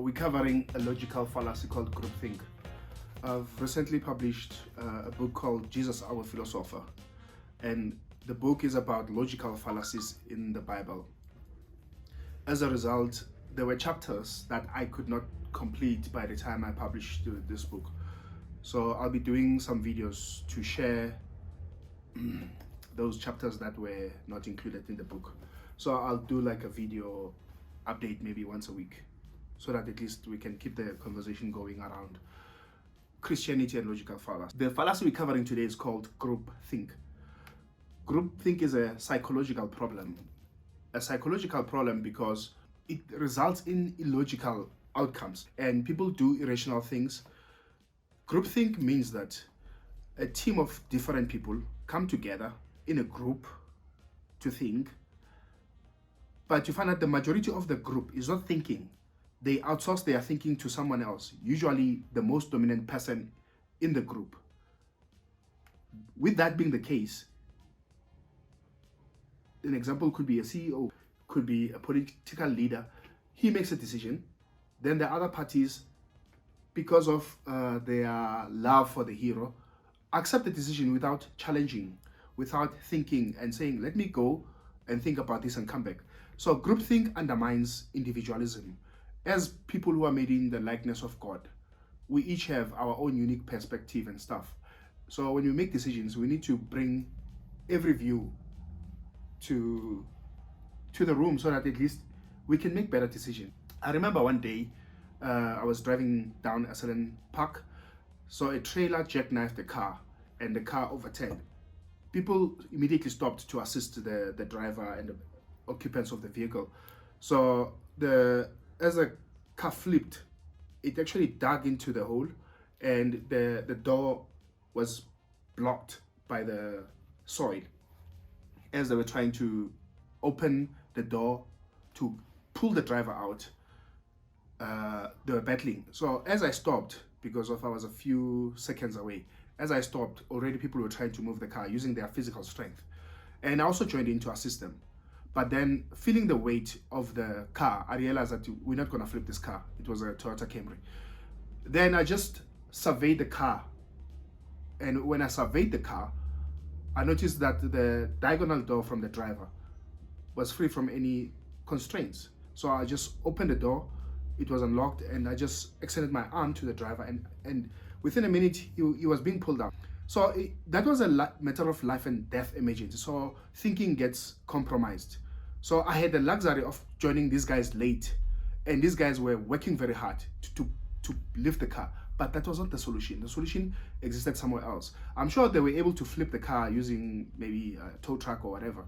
we're covering a logical fallacy called GroupThink. I've recently published a book called Jesus, Our Philosopher, and the book is about logical fallacies in the Bible. As a result, there were chapters that I could not complete by the time I published this book. So I'll be doing some videos to share those chapters that were not included in the book. So I'll do like a video update maybe once a week, so that at least we can keep the conversation going around Christianity and logical fallacy. The fallacy we're covering today is called groupthink. Groupthink is a psychological problem. A psychological problem because it results in illogical outcomes and people do irrational things. Groupthink means that a team of different people come together in a group to think, but you find that the majority of the group is not thinking. They outsource their thinking to someone else, usually the most dominant person in the group. With that being the case, an example could be a CEO, could be a political leader. He makes a decision, then the other parties, because of their love for the hero, accept the decision without challenging, without thinking and saying, let me go and think about this and come back. So groupthink undermines individualism. As people who are made in the likeness of God, we each have our own unique perspective and stuff. So when we make decisions, we need to bring every view to the room so that at least we can make better decisions. I remember one day I was driving down a certain park, so a trailer jackknifed the car and the car overturned. People immediately stopped to assist the driver and the occupants of the vehicle. So as the car flipped, it actually dug into the hole and the door was blocked by the soil. As they were trying to open the door to pull the driver out, they were battling. So as I stopped, because I was a few seconds away, as I stopped, already people were trying to move the car using their physical strength. And I also joined in to assist them. But then, feeling the weight of the car, I realized that we're not going to flip this car. It was a Toyota Camry. Then I just surveyed the car. And when I surveyed the car, I noticed that the diagonal door from the driver was free from any constraints. So I just opened the door, it was unlocked, and I just extended my arm to the driver, and within a minute, he was being pulled out. So that was a matter of life and death emergency. So thinking gets compromised. So I had the luxury of joining these guys late, and these guys were working very hard to lift the car. But that was not the solution. The solution existed somewhere else. I'm sure they were able to flip the car using maybe a tow truck or whatever.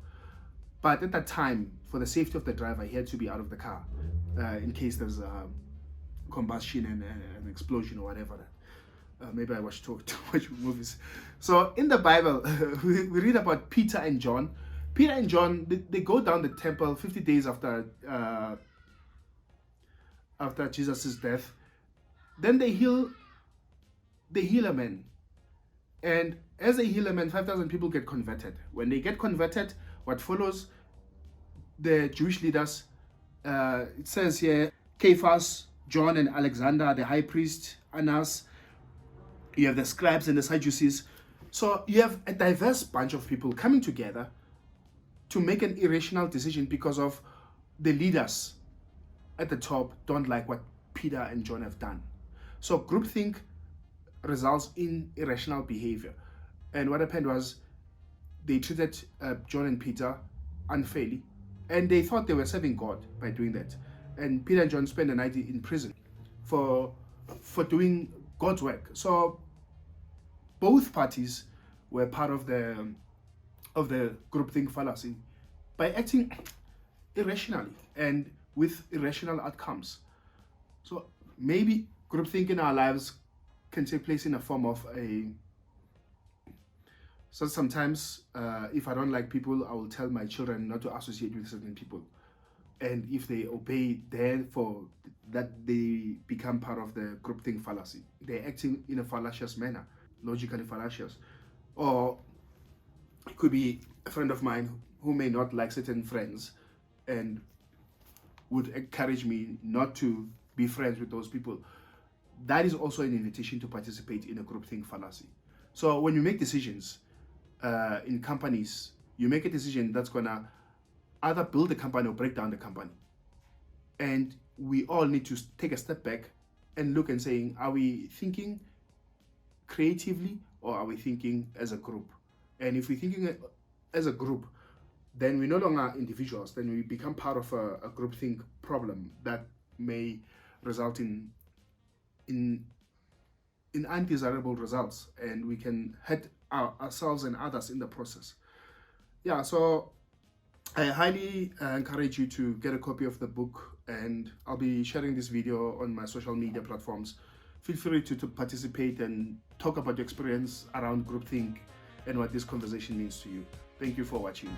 But at that time, for the safety of the driver, he had to be out of the car in case there's a combustion and an explosion or whatever. Maybe I watch too much movies. So in the Bible, we read about Peter and John. Peter and John, they go down the temple 50 days after Jesus' death. Then they heal a man. And as they heal a man, 5,000 people get converted. When they get converted, what follows, the Jewish leaders, it says here, Caiaphas, John and Alexander, the high priest, Annas, you have the scribes and the Sadducees. So you have a diverse bunch of people coming together to make an irrational decision because of the leaders at the top don't like what Peter and John have done. So groupthink results in irrational behavior. And what happened was they treated John and Peter unfairly, and they thought they were serving God by doing that. And Peter and John spent the night in prison for doing God's work. So both parties were part of the groupthink fallacy by acting irrationally and with irrational outcomes. So maybe groupthink in our lives can take place in a form of so sometimes if I don't like people, I will tell my children not to associate with certain people. And if they obey, therefore that they become part of the groupthink fallacy. They're acting in a fallacious manner, logically fallacious. Or it could be a friend of mine who may not like certain friends and would encourage me not to be friends with those people. That is also an invitation to participate in a groupthink fallacy. So when you make decisions in companies, you make a decision that's gonna either build the company or break down the company. And we all need to take a step back and look and saying, are we thinking creatively or are we thinking as a group? And if we're thinking as a group, then we're no longer individuals, then we become part of a groupthink problem that may result in undesirable results, and we can hurt ourselves and others in the process. Yeah, so I highly encourage you to get a copy of the book, and I'll be sharing this video on my social media platforms. Feel free to participate and talk about your experience around groupthink and what this conversation means to you. Thank you for watching.